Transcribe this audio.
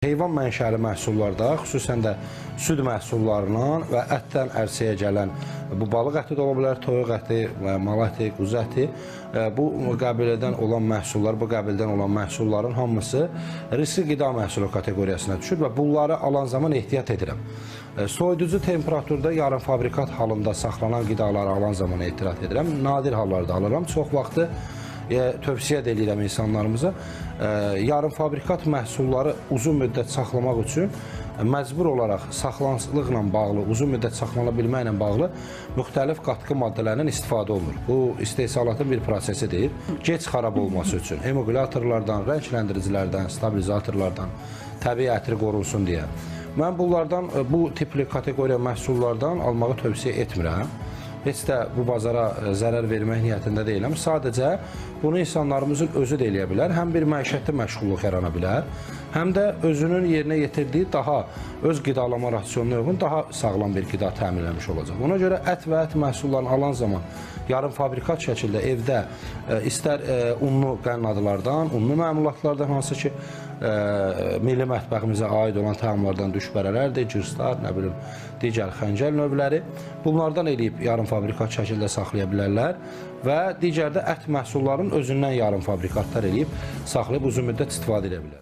Heyvan mənşəli məhsullarda, xüsusən də süd məhsullarından və ətdən ərsəyə gələn bu balıq əti də ola bilər, toyuq əti, mal əti, quzu əti, bu qəbildən olan məhsullar, bu qəbildən olan məhsulların hamısı riskli qida məhsulu kateqoriyasına düşür və bunları alan zaman ehtiyat edirəm. Soyuducu temperaturda yarım fabrikat halında saxlanan qidaları alan zaman ehtiyat edirəm. Nadir hallarda alıram. Çox vaxtı tövsiyə edirəm insanlarımıza yarım fabrikat məhsulları uzun müddət saxlamaq üçün məcbur olaraq saxlanıcılıqla bağlı, uzun müddət saxlana bilməklə bağlı müxtəlif qatqı maddələrindən istifadə olunur. Bu istehsalatın bir prosesidir. Gec xarab olması üçün emulgatorlardan, rəngləndiricilərdən, stabilizatorlardan, təbii ətri qorunsun deyə. Mən bunlardan, bu tipli kateqoriya məhsullardan almağı tövsiyə etmirəm. Heç də bu bazara zərər vermək niyyətində deyiləm. Sadəcə bunu insanlarımızın özü də eləyə bilər. Həm bir məişətli məşğulluq yarana bilər, həm də özünün yerinə yetirdiyi daha öz qidalama rasionuna uyğun daha sağlam bir qida təmin etmiş olacaq. Ona görə ət və ət məhsullarını alan zaman yarım fabrikat şəkildə evdə istər unlu qənnadılardan, unlu məmulatlardan, hansı ki milli mətbəximizə aid olan təamlardan düşbərələrdir, cırslar, nə bilim, digər xəncəl növləri. Bunlardan eləyib yarım fabrikat şəkildə saxlaya bilərlər və digər də ət məhsullarının özündən yarım fabrikatlar eləyib saxlayıb uzun müddət istifadə edə bilər.